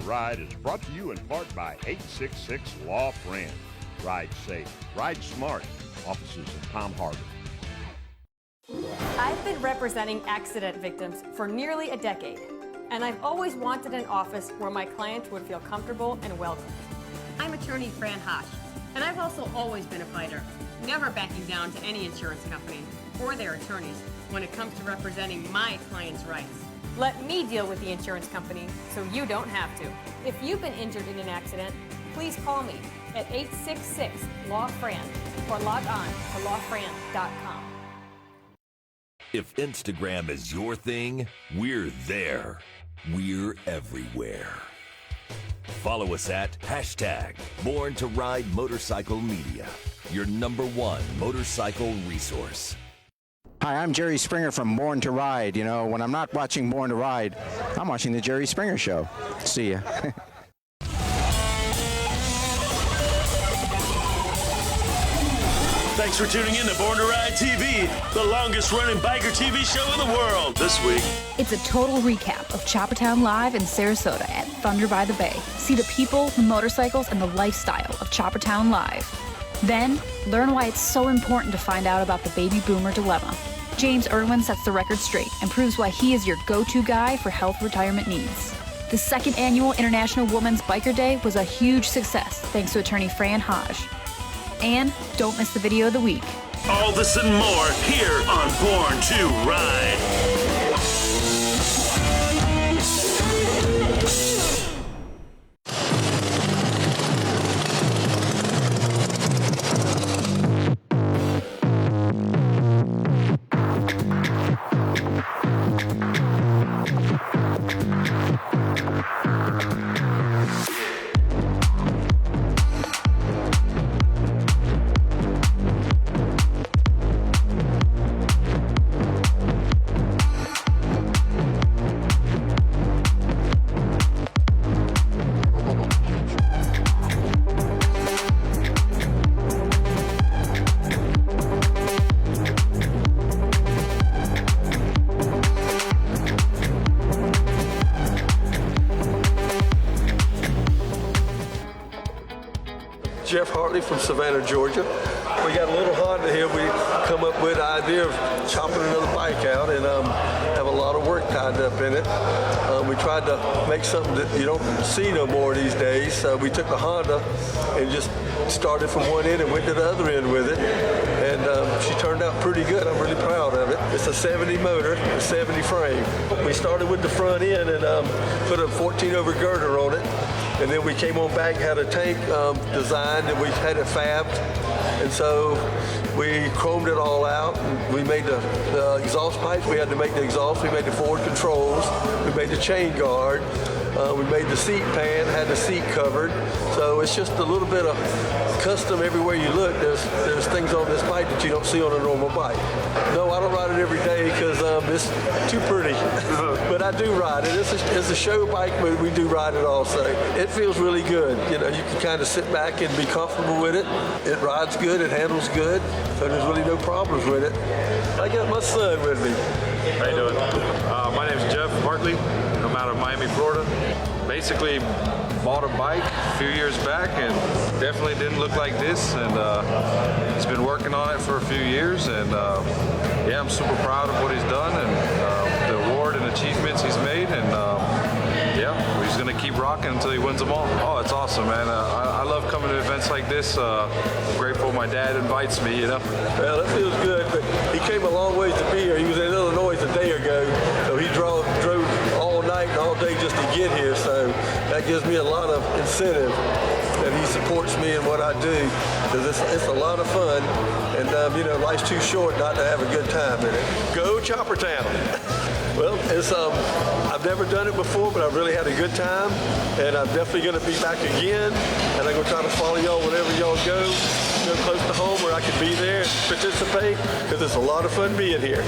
Ride is brought to you in part by 866 Law Friend. Ride safe, ride smart. Offices in Palm Harbor. I've been representing accident victims for nearly a decade, and I've always wanted an office where my clients would feel comfortable and welcome. I'm attorney Fran Hosh, and I've also always been a fighter, never backing down to any insurance company or their attorneys when it comes to representing my clients' rights. Let me deal with the insurance company so you don't have to. If you've been injured in an accident, please call me at 866-LAW-FRAN or log on to lawfran.com. If Instagram is your thing, we're there. We're everywhere. Follow us at #BornToRide Motorcycle Media, your #1 motorcycle resource. Hi, I'm Jerry Springer from Born to Ride. You know, when I'm not watching Born to Ride, I'm watching the Jerry Springer Show. See ya. Thanks for tuning in to Born to Ride TV, the longest running biker TV show in the world. This week, it's a total recap of Choppertown Live in Sarasota at Thunder by the Bay. See the people, the motorcycles, and the lifestyle of Choppertown Live. Then, learn why it's so important to find out about the baby boomer dilemma. James Irwin sets the record straight and proves why he is your go-to guy for health retirement needs. The second annual International Women's Biker Day was a huge success thanks to attorney Fran Hosh. And don't miss the video of the week. All this and more here on Born to Ride. Jeff Hartley from Savannah, Georgia. We got a little Honda here. We come up with the idea of chopping another bike out and have a lot of work tied up in it. We tried to make something that you don't see no more these days. We took the Honda and just started from one end and went to the other end with it. And she turned out pretty good. I'm really proud of it. It's a 70 motor, a 70 frame. We started with the front end and put a 14 over girder on it. And then we came on back, had a tank designed, and we had it fabbed. And so we chromed it all out. We made the exhaust pipes. We had to make the exhaust. We made the forward controls. We made the chain guard. We made the seat pan, had the seat covered. So it's just a little bit of custom everywhere you look. There's things on this bike that you don't see on a normal bike. No, I don't ride it every day because it's too pretty. But I do ride it. It's a show bike, but we do ride it also. It feels really good. You know, you can kind of sit back and be comfortable with it. It rides good. It handles good. So there's really no problems with it. I got my son with me. How you doing? My name's Jeff Hartley. I'm out of Miami, Florida. Basically bought a bike a few years back and definitely didn't look like this, and he's been working on it for a few years, and yeah, I'm super proud of what he's done and the award and achievements he's made, and yeah, he's gonna keep rocking until he wins them all. Oh, it's awesome, man. I love coming to events like this. I'm grateful my dad invites me, you know. Well, it feels good, but he came a long ways to be here. He was in Illinois a day ago, so he drove all night and all day just to get here, so that gives me a lot of incentive that he supports me in what I do, because it's a lot of fun, and you know, life's too short not to have a good time in it. Go Choppertown! Well, I've never done it before, but I've really had a good time, and I'm definitely going to be back again, and I'm going to try to follow y'all wherever y'all go close to home where I can be there and participate, because it's a lot of fun being here.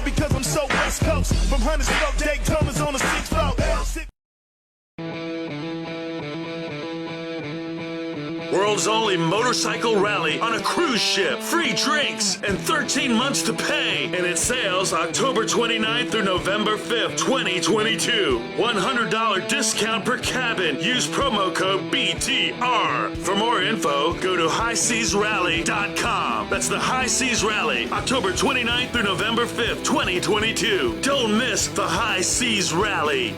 Because I'm so West Coast. From Huntersville, Daytona's on the 6th floor. World's only motorcycle rally on a cruise ship. Free drinks and 13 months to pay. And it sails October 29th through November 5th, 2022. $100 discount per cabin. Use promo code BTR. For more info, go to highseasrally.com. That's the High Seas Rally, October 29th through November 5th, 2022. Don't miss the High Seas Rally.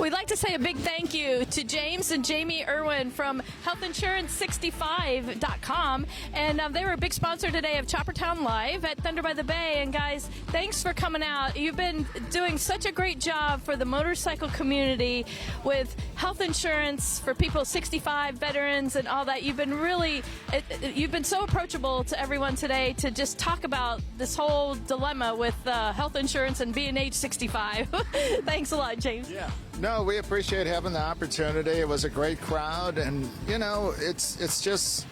We'd like to say a big thank you to James and Jamie Irwin from healthinsurance65.com. And they were a big sponsor today of Choppertown Live at Thunder by the Bay. And guys, thanks for coming out. You've been doing such a great job for the motorcycle community with health insurance for people 65, veterans, and all that. You've been you've been so approachable to everyone today to just talk about this whole dilemma with health insurance and being age 65. Thanks a lot, James. Yeah. No, we appreciate having the opportunity. It was a great crowd, and you know, it's just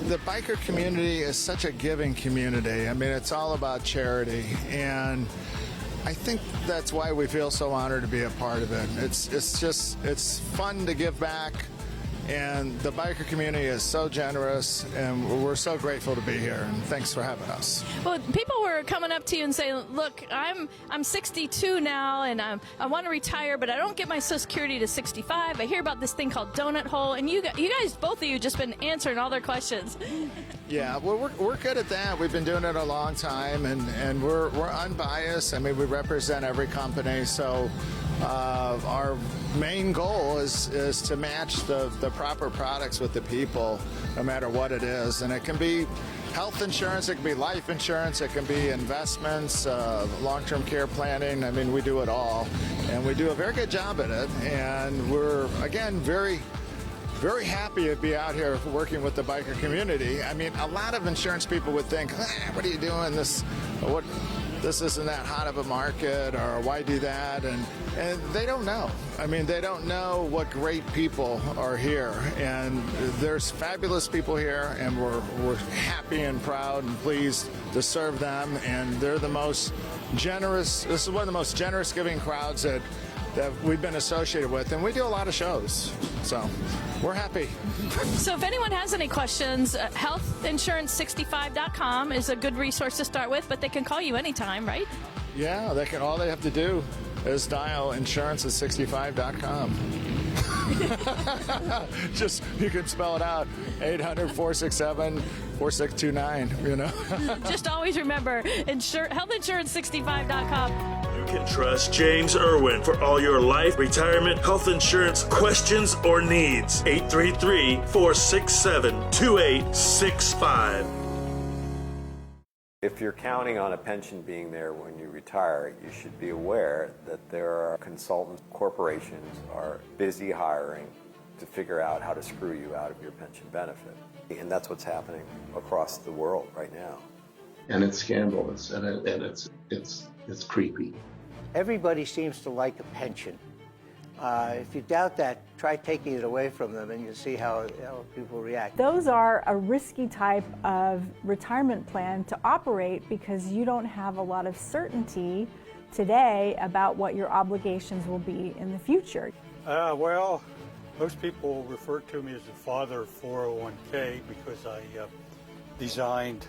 the biker community is such a giving community. I mean, it's all about charity, and I think that's why we feel so honored to be a part of it. It's fun to give back, and the biker community is so generous, and we're so grateful to be here, and thanks for having us. Well, people were coming up to you and saying, look, I'm 62 now, and I want to retire, but I don't get my Social Security to 65. I hear about this thing called donut hole, and you guys, both of you, just been answering all their questions. Yeah, well, we're good at that. We've been doing it a long time, and we're unbiased. I mean, we represent every company, so our main goal is to match the proper products with the people, no matter what it is. And it can be health insurance, it can be life insurance, it can be investments, long-term care planning. I mean, we do it all, and we do a very good job at it. And we're, again, very happy to be out here working with the biker community. I mean, a lot of insurance people would think, what are you doing? This isn't that hot of a market, or why do that? And they don't know. I mean, they don't know what great people are here. And there's fabulous people here, and we're happy and proud and pleased to serve them. And they're the most generous. This is one of the most generous giving crowds that we've been associated with, and we do a lot of shows, so we're happy. So if anyone has any questions, healthinsurance65.com is a good resource to start with, but they can call you anytime, right? Yeah, all they have to do is dial insurance65.com. Just, you can spell it out, 800-467-4629, you know. Just always remember, healthinsurance65.com. You can trust James Irwin for all your life, retirement, health insurance questions or needs. 833-467-2865. If you're counting on a pension being there when you retire, you should be aware that there are consultant corporations are busy hiring to figure out how to screw you out of your pension benefit. And that's what's happening across the world right now. And it's scandalous, and it's creepy. Everybody seems to like a pension. If you doubt that, try taking it away from them and you'll see how people react. Those are a risky type of retirement plan to operate because you don't have a lot of certainty today about what your obligations will be in the future. Well, most people refer to me as the father of 401k because I designed,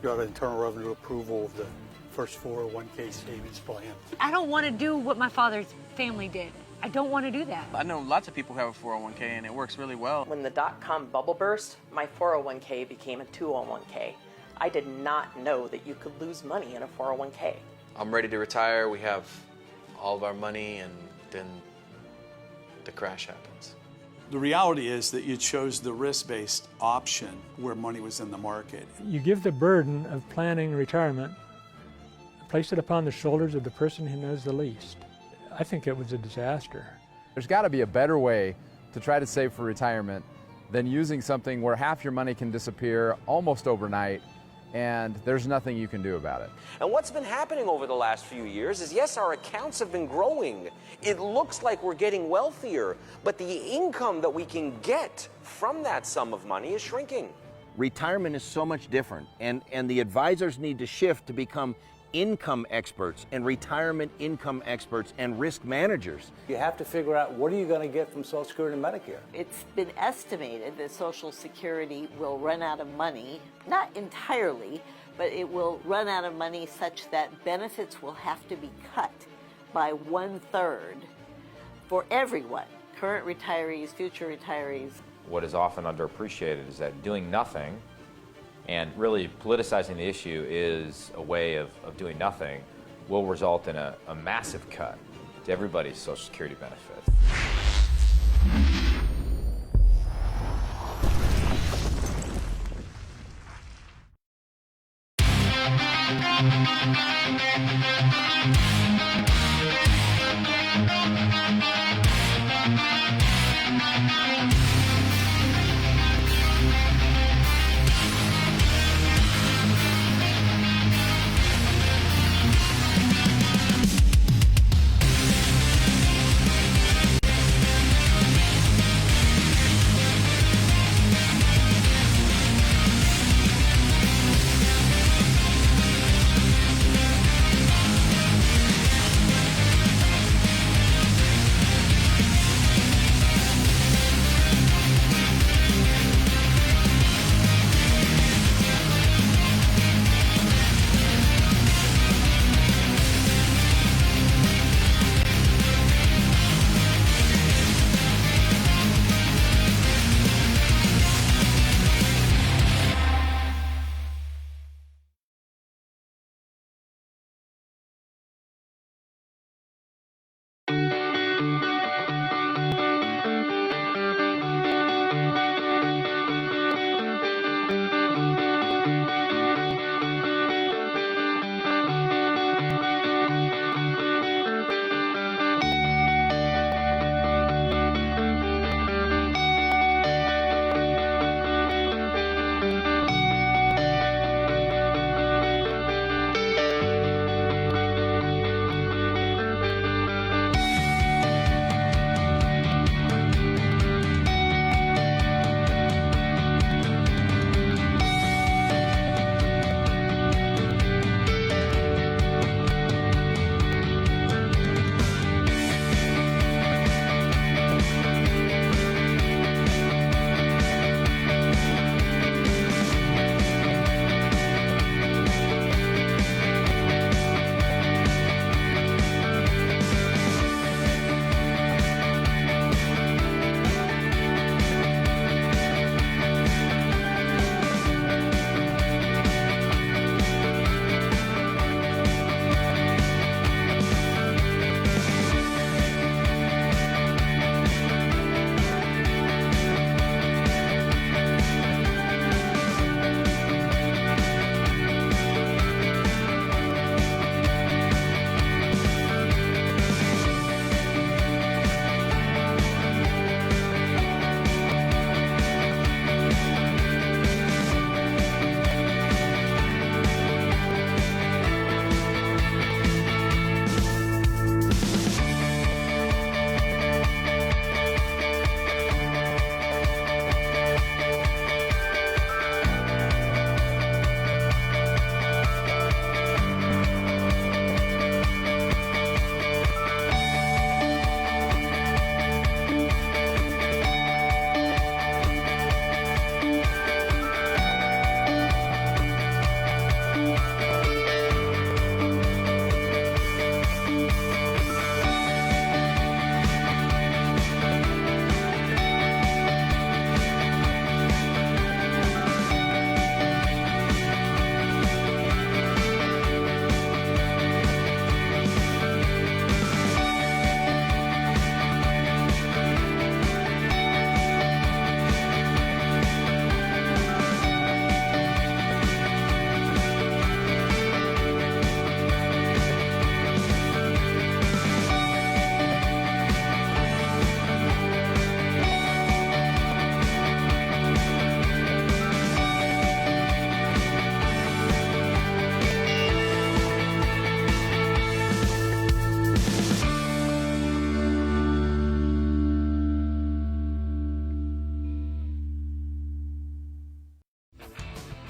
got internal revenue approval of the first 401k savings plan. I don't want to do what my father's family did. I don't want to do that. I know lots of people who have a 401k and it works really well. When the dot-com bubble burst, my 401k became a 201k. I did not know that you could lose money in a 401k. I'm ready to retire. We have all of our money, and then the crash happens. The reality is that you chose the risk-based option where money was in the market. You give the burden of planning retirement, place it upon the shoulders of the person who knows the least. I think it was a disaster. There's got to be a better way to try to save for retirement than using something where half your money can disappear almost overnight and there's nothing you can do about it. And what's been happening over the last few years is, yes, our accounts have been growing. It looks like we're getting wealthier, but the income that we can get from that sum of money is shrinking. Retirement is so much different, and the advisors need to shift to become income experts and retirement income experts and risk managers. You have to figure out what are you going to get from Social Security and Medicare. It's been estimated that Social Security will run out of money, not entirely, but it will run out of money such that benefits will have to be cut by 1/3 for everyone, current retirees, future retirees. What is often underappreciated is that doing nothing and really politicizing the issue is a way of doing nothing will result in a massive cut to everybody's Social Security benefits.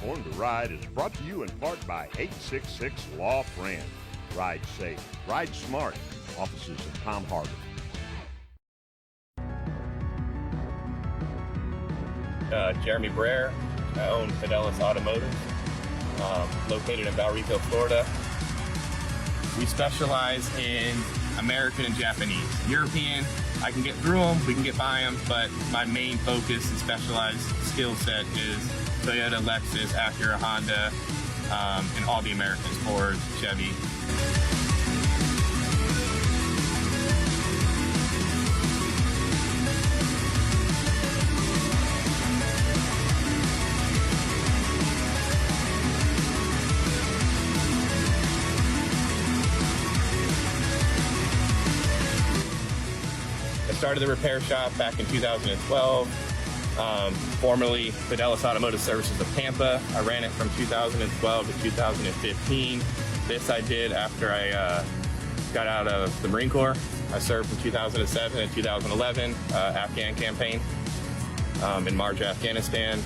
Born to Ride is brought to you in part by 866 Law Friend. Ride safe, ride smart. Offices in Palm Harbor. Jeremy Brer. I own Fidelis Automotive, located in Valrico, Florida. We specialize in American and Japanese. European, I can get through them, we can get by them, but my main focus and specialized skill set is Toyota, Lexus, Acura, Honda, and all the Americans, Ford, Chevy. I started the repair shop back in 2012, formerly Fidelis Automotive Services of Tampa. I ran it from 2012 to 2015. This I did after I got out of the Marine Corps. I served from 2007 and 2011, Afghan campaign in Marj, Afghanistan.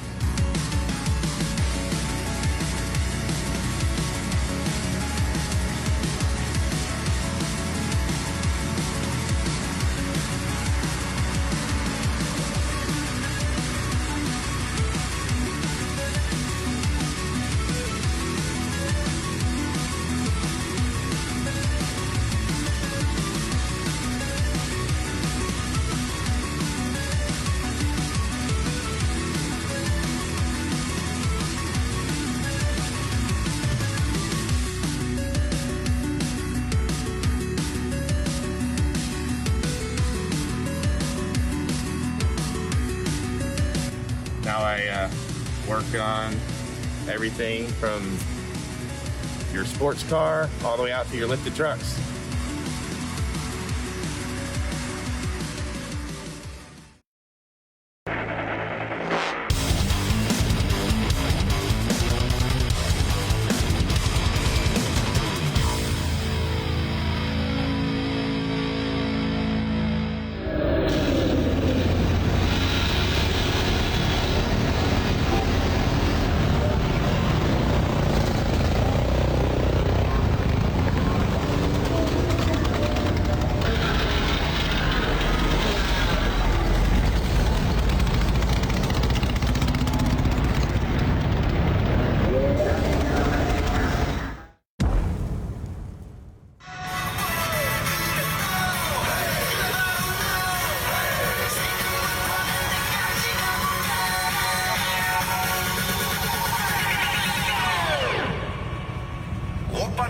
Now I work on everything from your sports car all the way out to your lifted trucks.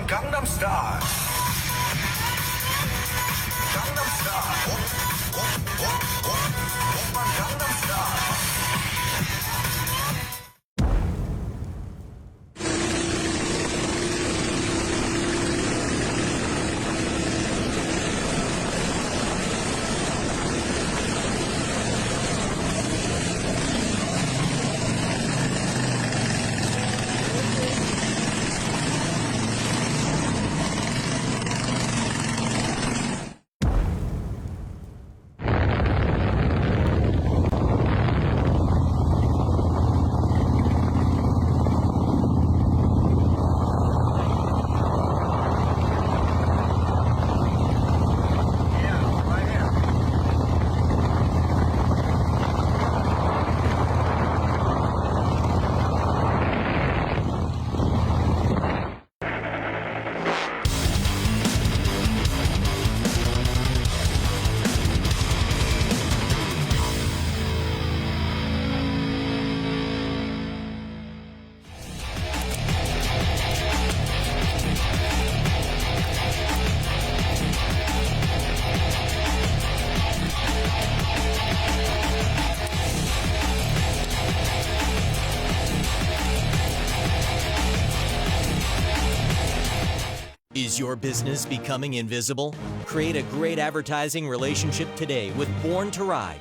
Gangnam Style. Gangnam Style. Gangnam Style. Is your business becoming invisible? Create a great advertising relationship today with Born to Ride.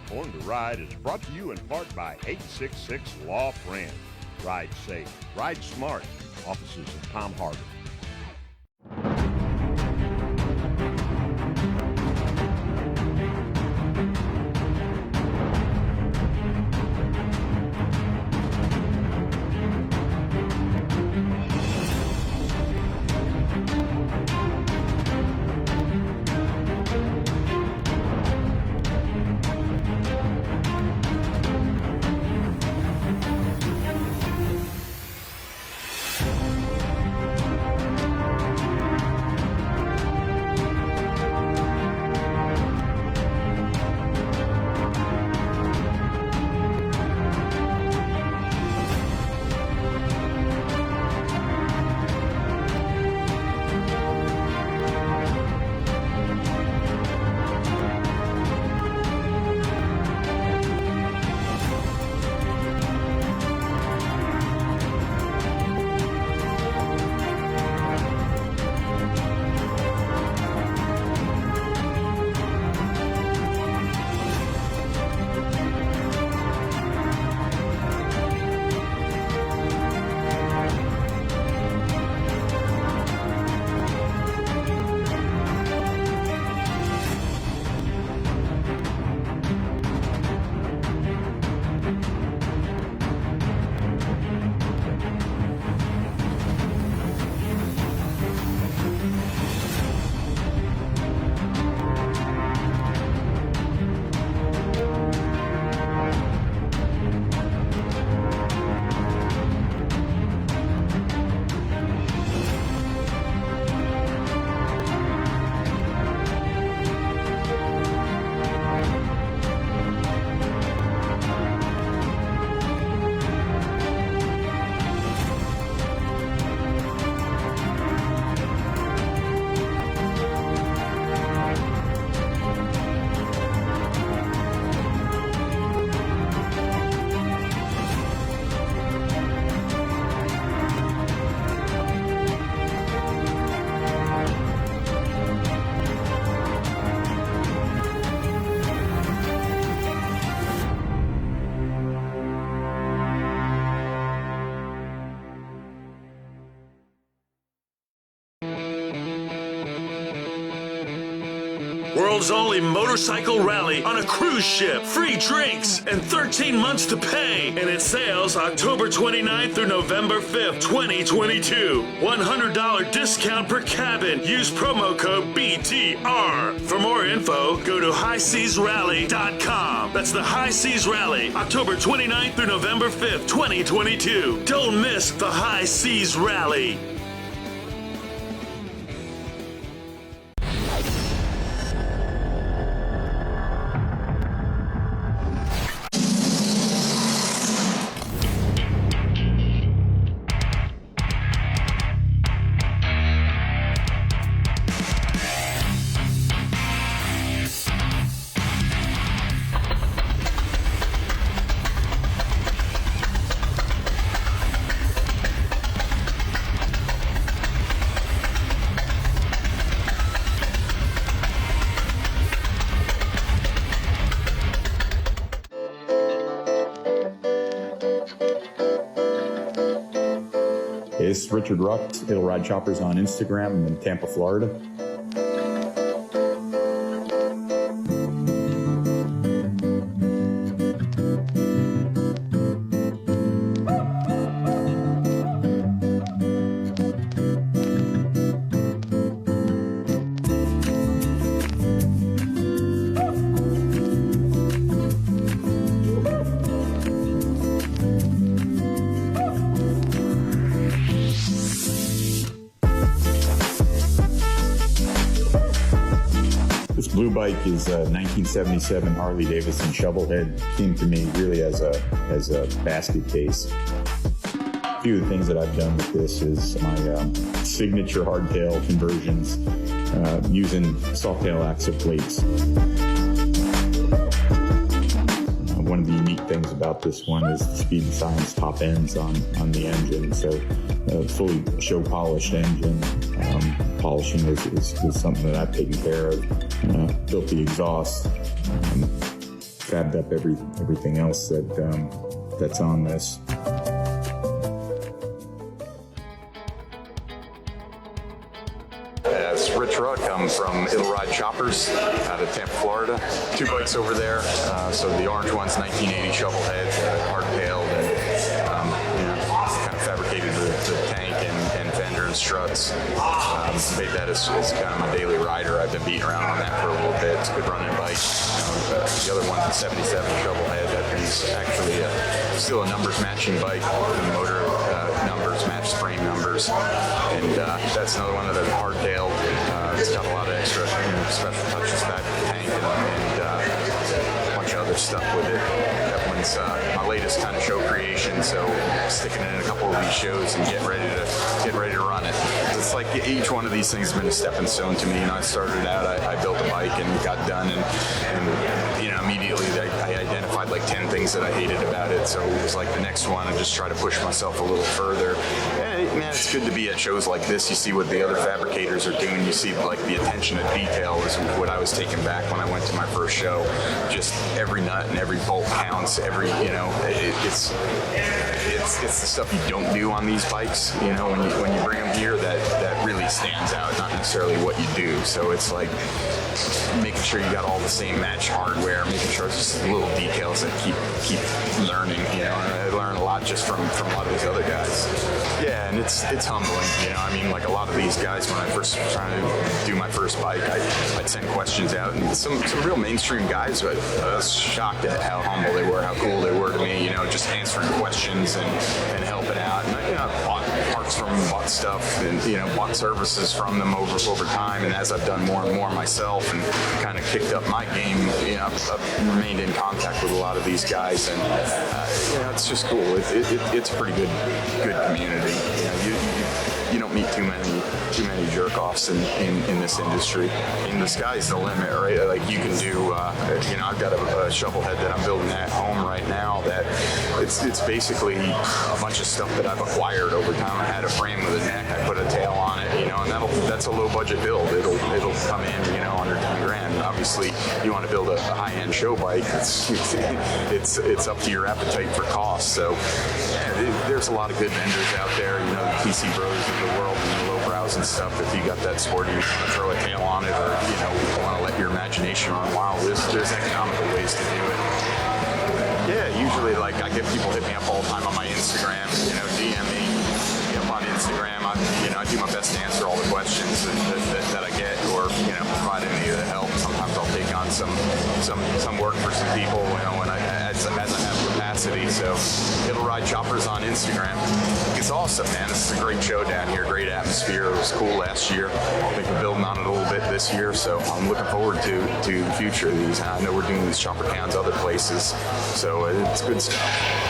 Born to Ride is brought to you in part by 866 Law Friend. Ride safe, ride smart. Offices in Palm Harbor. world's only motorcycle rally on a cruise ship. Free drinks and 13 months to pay. And it sails October 29th through November 5th, 2022. $100 discount per cabin. Use promo code BTR. For more info, go to highseasrally.com. That's the High Seas Rally, October 29th through November 5th, 2022. Don't miss the High Seas Rally. It's Richard Ruck, It'll Ride Choppers on Instagram. I'm in Tampa, Florida. This blue bike is a 1977 Harley Davidson Shovelhead. Came to me really as a basket case. A few of the things that I've done with this is my signature hardtail conversions using Softail axle plates. One of the unique things about this one is the Speed and Science top ends on the engine. So fully show polished engine. Polishing is something that I've taken care of. Built the exhaust, fabbed up everything else that's on this. It's Rich Ruck. I'm from It'll Ride Choppers out of Tampa, Florida. Two bikes over there. So the orange one's 1980 Shovelhead, hardtailed, and kind of fabricated the tank and fender and struts. Made that as kind of my daily rider. I've been beating around on that for a little bit. It's a good running bike. The other one's a 77 Shovelhead. That thing's actually still a numbers matching bike. The motor numbers match frame numbers, and that's another one of the hardtailed. It's got a lot of extra special touches to that tank and a bunch of other stuff with it. That one's my latest kind of show creation, so sticking in a couple of these shows and getting ready to run it. It's like each one of these things has been a stepping stone to me. I started out, I built a bike and got done, and immediately I identified like 10 things that I hated about it. So it was like the next one, I just try to push myself a little further. Man, it's good to be at shows like this. You see what the other fabricators are doing. You see like the attention to detail is what I was taken back when I went to my first show. Just every nut and every bolt counts. It's the stuff you don't do on these bikes. When you bring them here, that really stands out. Not necessarily what you do. So it's like making sure you got all the same match hardware, making sure it's just little details that keep learning. And I learn a lot just from a lot of these other guys. Yeah, and it's humbling. Like a lot of these guys, when I first trying to do my first bike, I'd send questions out, and some real mainstream guys, but I was shocked at how humble they were, how cool they were to me. Just answering questions and helping out. And I bought parts from them, bought stuff, and bought services from them over time. And as I've done more and more myself, and kind of kicked up my game, I've remained in contact with a lot of these guys, and it's just cool. It's a pretty good community. You don't meet too many jerk-offs in this industry. The sky's the limit, right? Like you can do, I've got a Shovelhead that I'm building at home right now that it's basically a bunch of stuff that I've acquired over time. I had a frame with a neck, I put a tail on it, and that's a low budget build. It'll come in, under 10 grand. Obviously, you want to build a high-end show bike. It's up to your appetite for cost. So there's a lot of good vendors out there. The PC Bros of the world and the lowbrows and stuff. If you got that sporty, you want to throw a tail on it, or want to let your imagination run wild, there's economical ways to do it. Yeah, usually I get people hit me up all the time on my Instagram, DM me up on Instagram. I do my best to answer all the questions that I get, or provide any of the help. Sometimes I'll take on some work for some people, as I have capacity. So It'll Ride Choppers on Instagram. It's awesome, man. This is a great show down here, great atmosphere. It was cool last year. I think we're building on it a little bit this year, so I'm looking forward to the future of these. I know we're doing these chopper cans other places, so it's good stuff.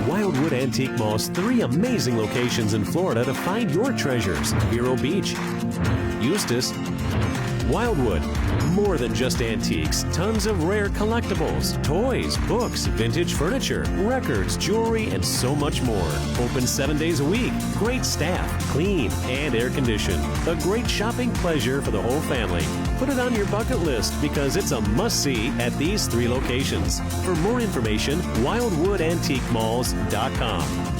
Wildwood Antique Mall's 3 amazing locations in Florida to find your treasures: Vero Beach, Eustis, Wildwood. More than just antiques, tons of rare collectibles, toys, books, vintage furniture, records, jewelry, and so much more. Open 7 days a week. Great staff, clean and air conditioned. A great shopping pleasure for the whole family. Put it on your bucket list because it's a must-see at these 3 locations. For more information, wildwoodantiquemalls.com.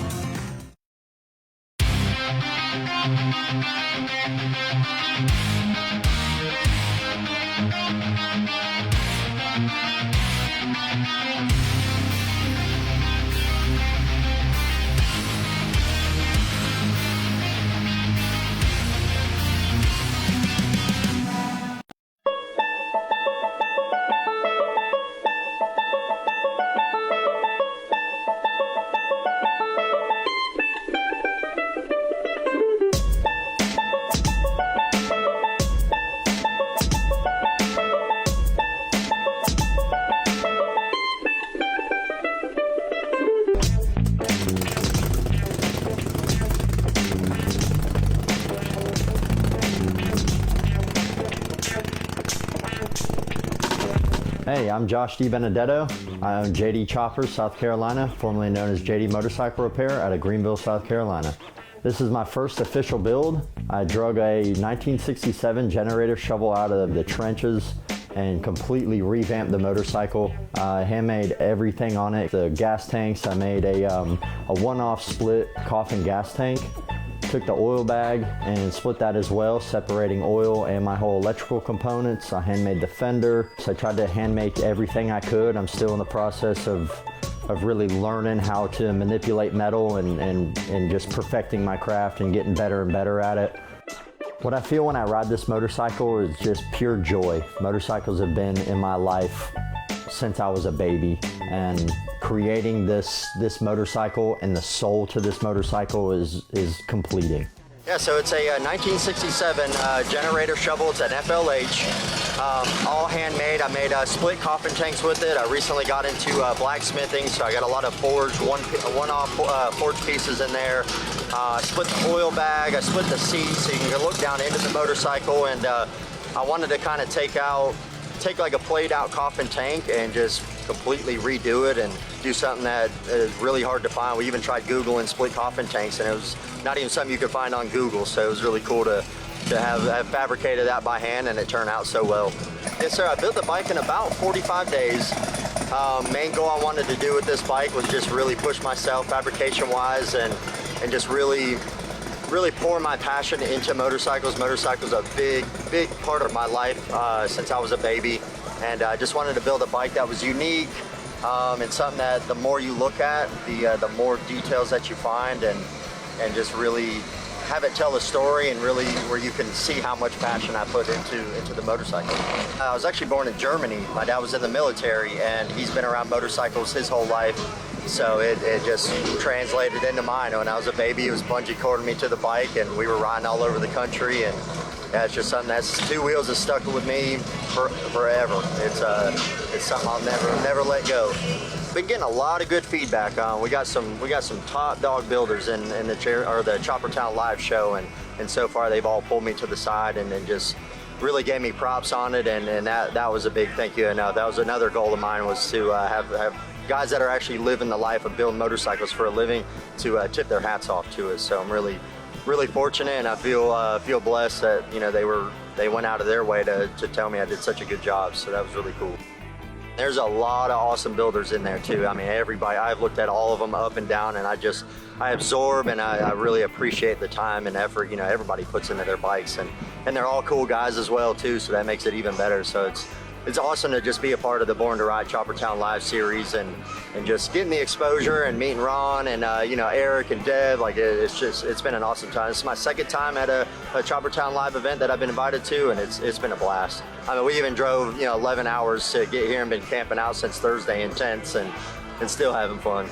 Hey, I'm Josh DiBenedetto. I own JD Choppers, South Carolina, formerly known as JD Motorcycle Repair out of Greenville, South Carolina. This is my first official build. I drug a 1967 generator shovel out of the trenches and completely revamped the motorcycle. I handmade everything on it. The gas tanks, I made a one-off split coffin gas tank. Took the oil bag and split that as well, separating oil and my whole electrical components. I handmade the fender. So I tried to hand make everything I could. I'm still in the process of of really learning how to manipulate metal and just perfecting my craft and getting better and better at it. What I feel when I ride this motorcycle is just pure joy. Motorcycles have been in my life since I was a baby, and creating this motorcycle and the soul to this motorcycle is completing. Yeah, so it's a 1967 generator shovel. It's an FLH, all handmade. I made split coffin tanks with it. I recently got into blacksmithing, so I got a lot of forged, one-off forged pieces in there. I split the oil bag, I split the seat so you can look down into the motorcycle, and I wanted to kind of take like a played out coffin tank and just completely redo it and do something that is really hard to find. We even tried Googling split coffin tanks, and it was not even something you could find on Google, so it was really cool to have fabricated that by hand, and it turned out so well. Yes, sir, I built the bike in about 45 days. Main goal I wanted to do with this bike was just really push myself fabrication-wise and just really pour my passion into motorcycles. Motorcycles are a big part of my life since I was a baby, and I just wanted to build a bike that was unique and something that the more you look at, the more details that you find, and just really have it tell a story, and really where you can see how much passion I put into the motorcycle. I was actually born in Germany. My dad was in the military, and he's been around motorcycles his whole life. So it just translated into mine. When I was a baby, he was bungee cording me to the bike, and we were riding all over the country. And yeah, it's just something that's two wheels that stuck with me forever. It's something I'll never let go. Been getting a lot of good feedback. We got some top dog builders in the Choppertown live show, and so far they've all pulled me to the side and just really gave me props on it, and that was a big thank you. And that was another goal of mine, was to have guys that are actually living the life of building motorcycles for a living to tip their hats off to us. So I'm really fortunate, and I feel blessed that they went out of their way to tell me I did such a good job. So that was really cool. There's a lot of awesome builders in there too. I mean, everybody, I've looked at all of them up and down, and I absorb, and I really appreciate the time and effort everybody puts into their bikes, and they're all cool guys as well too, so that makes it even better. So it's awesome to just be a part of the Born to Ride Choppertown Live series, and just getting the exposure and meeting Ron and Eric and Deb. Like it's been an awesome time. This is my second time at a Choppertown Live event that I've been invited to, and it's been a blast. I mean, we even drove 11 hours to get here and been camping out since Thursday in tents and still having fun.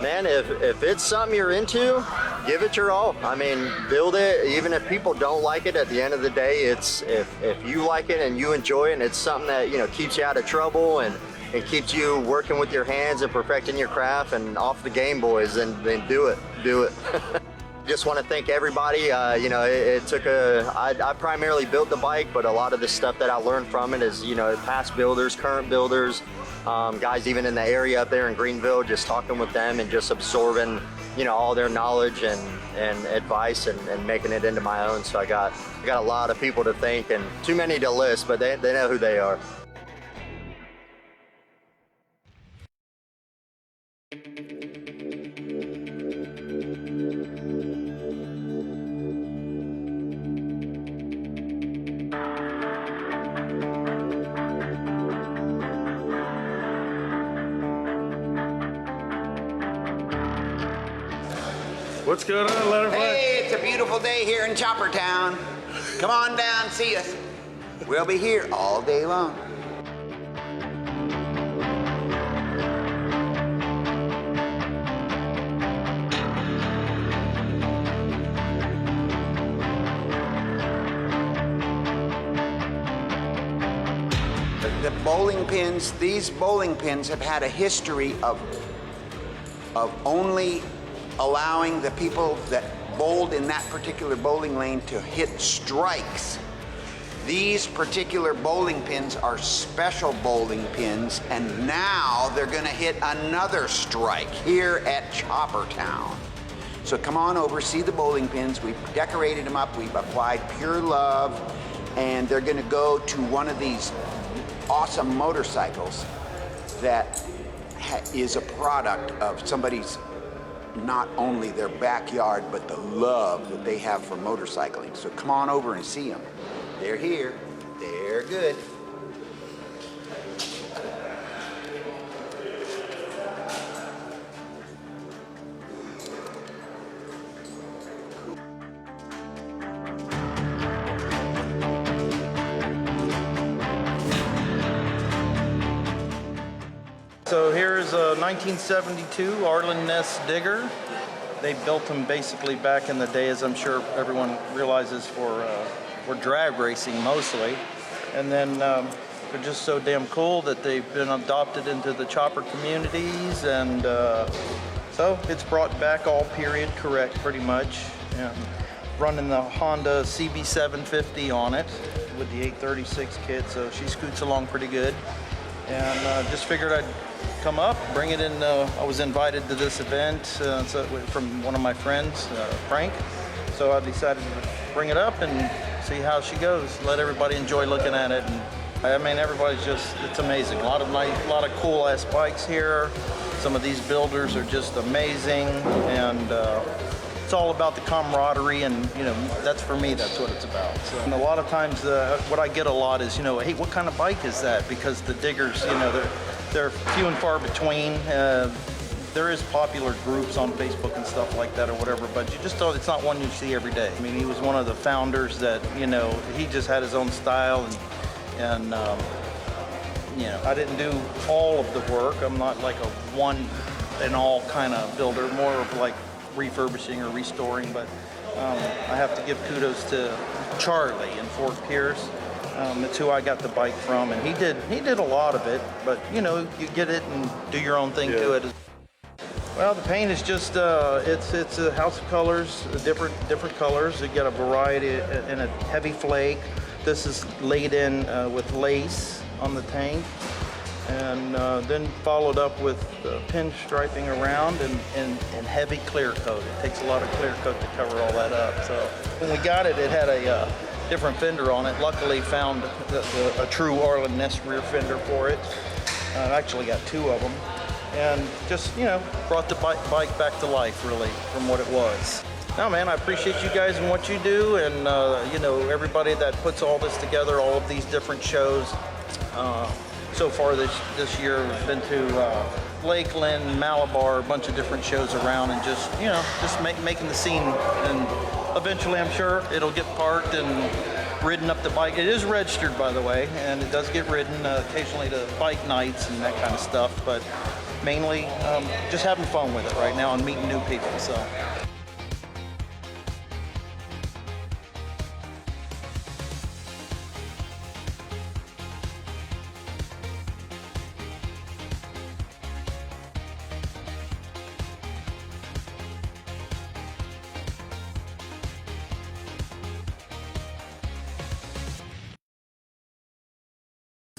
Man, if it's something you're into, give it your all. I mean, build it. Even if people don't like it, at the end of the day, it's if you like it and you enjoy it, and it's something that keeps you out of trouble and keeps you working with your hands and perfecting your craft and off the Game Boys, then do it. Just want to thank everybody. It took I primarily built the bike, but a lot of the stuff that I learned from it is past builders, current builders. Guys even in the area up there in Greenville, just talking with them and just absorbing all their knowledge and advice and making it into my own. So I got a lot of people to thank, and too many to list, but they know who they are. What's going on, Letterfly? Hey, it's a beautiful day here in Choppertown. Come on down, see us. We'll be here all day long. The bowling pins, these bowling pins have had a history of only allowing the people that bowled in that particular bowling lane to hit strikes. These particular bowling pins are special bowling pins, and now they're gonna hit another strike here at Choppertown. So come on over, see the bowling pins. We've decorated them up, we've applied pure love, and they're gonna go to one of these awesome motorcycles that is a product of somebody's, not only their backyard, but the love that they have for motorcycling. So come on over and see them. They're here, they're good. So here's a 1972 Arlen Ness digger. They built them basically back in the day, as I'm sure everyone realizes, for drag racing mostly. And then they're just so damn cool that they've been adopted into the chopper communities, and so it's brought back all period correct pretty much. And running the Honda CB750 on it with the 836 kit, so she scoots along pretty good. And just figured I'd come up, bring it in. I was invited to this event from one of my friends, Frank. So I decided to bring it up and see how she goes. Let everybody enjoy looking at it. And I mean, everybody's it's amazing. A lot of cool ass bikes here. Some of these builders are just amazing, and it's all about the camaraderie, and that's for me, that's what it's about. So, and a lot of times what I get a lot is, hey, what kind of bike is that? Because the diggers, they're few and far between. There is popular groups on Facebook and stuff like that or whatever, but you just don't, it's not one you see every day. I mean, he was one of the founders that, he just had his own style, and I didn't do all of the work. I'm not like a one and all kind of builder, more of like refurbishing or restoring, but I have to give kudos to Charlie in Fort Pierce. That's who I got the bike from, and he did a lot of it, but you get it and do your own thing to it. Well, the paint is just it's a house of colors, different colors. You get a variety in a heavy flake. This is laid in with lace on the tank, and then followed up with pinstriping around and heavy clear coat. It takes a lot of clear coat to cover all that up. So when we got it, it had a different fender on it. Luckily found a true Arlen Ness rear fender for it. I actually got two of them, and just brought the bike back to life, really, from what it was. No, man, I appreciate you guys and what you do, and everybody that puts all this together, all of these different shows. So far this year, we've been to Lakeland, Malabar, a bunch of different shows around, and just making the scene. And eventually, I'm sure it'll get parked and ridden up the bike. It is registered, by the way, and it does get ridden occasionally to bike nights and that kind of stuff. But mainly, just having fun with it right now and meeting new people. So.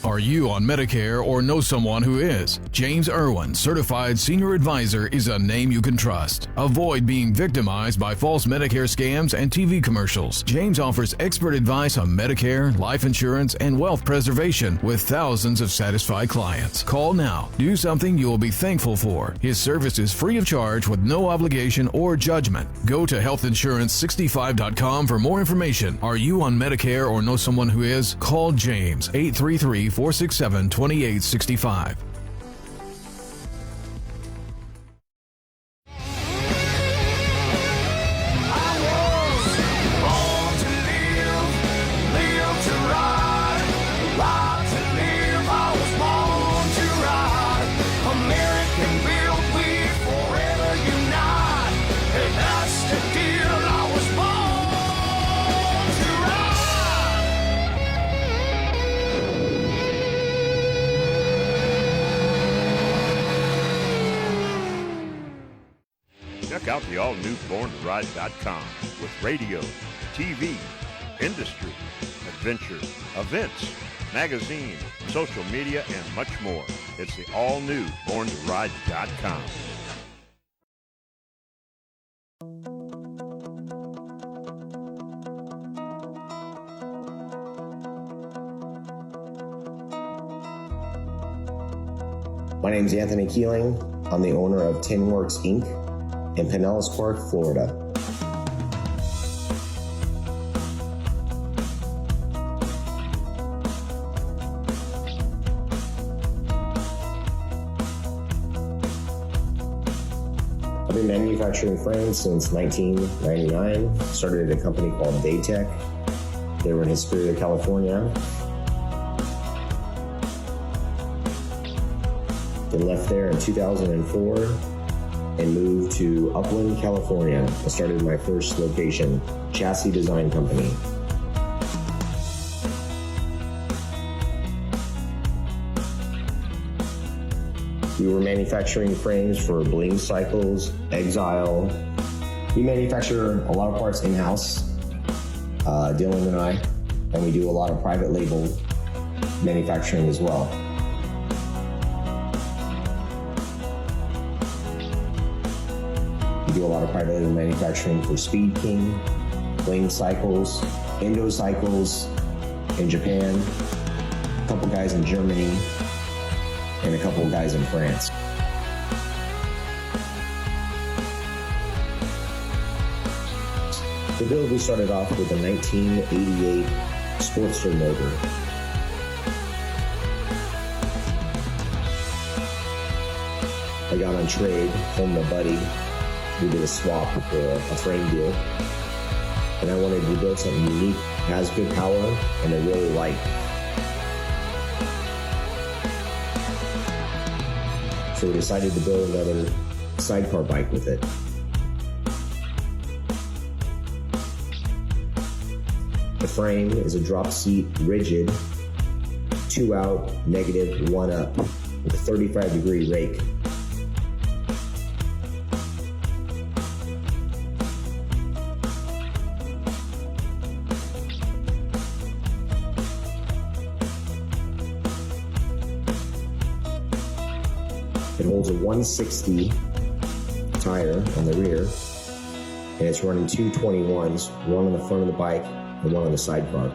Are you on Medicare or know someone who is? James Irwin, Certified Senior Advisor, is a name you can trust. Avoid being victimized by false Medicare scams and TV commercials. James offers expert advice on Medicare, life insurance, and wealth preservation with thousands of satisfied clients. Call now. Do something you will be thankful for. His service is free of charge with no obligation or judgment. Go to healthinsurance65.com for more information. Are you on Medicare or know someone who is? Call James, 833-467-2865. Check out the all-new BornToRide.com with radio, TV, industry, adventure, events, magazine, social media, and much more. It's the all-new BornToRide.com. My name is Anthony Keeling. I'm the owner of Tinworks Inc. in Pinellas Park, Florida. I've been manufacturing frames since 1999. Started at a company called Daytech. They were in Hesperia, California. Then left there in 2004 and moved to Upland, California. I started my first location, Chassis Design Company. We were manufacturing frames for Bling Cycles, Exile. We manufacture a lot of parts in-house, Dylan and I, and we do a lot of private label manufacturing as well. We do a lot of private label manufacturing for Speed King, Bling Cycles, Indo Cycles in Japan, a couple guys in Germany, and a couple of guys in France. The build, we started off with a 1988 Sportster motor. I got on trade from a buddy. We did a swap for a frame deal. And I wanted to build something unique, has good power, and they're really light. So we decided to build another sidecar bike with it. The frame is a drop seat, rigid, 2 out, negative, 1 up, with a 35-degree rake. It holds a 160 tire on the rear, and it's running 2 21s, one on the front of the bike and one on the sidecar.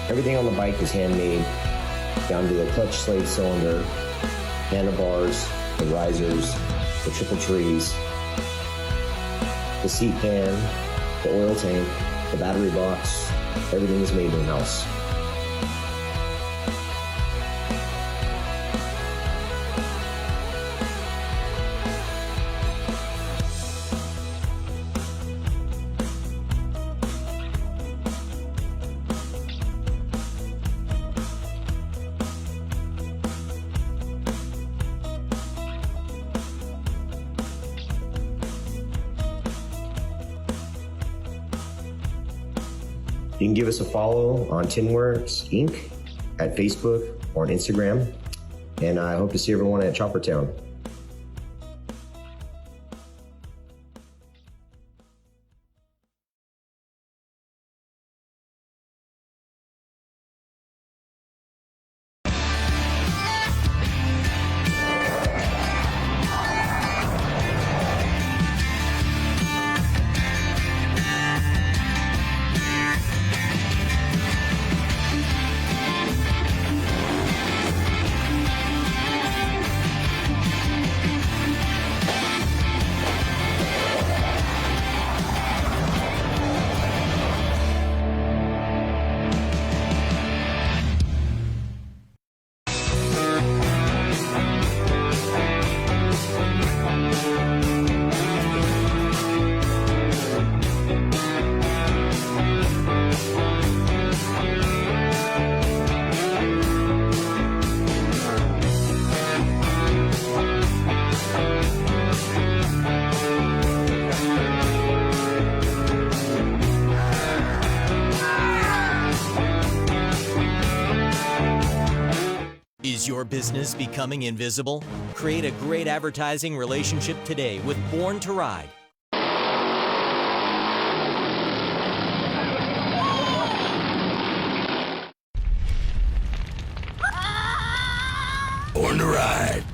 Everything on the bike is handmade, down to the clutch slave cylinder, handlebars, the risers, the triple trees, the seat pan, the oil tank, the battery box. Everything is made in-house. You can give us a follow on Tinworks Inc. at Facebook or on Instagram. And I hope to see everyone at Chopper Town. business becoming invisible? Create a great advertising relationship today with Born to Ride. Born to Ride.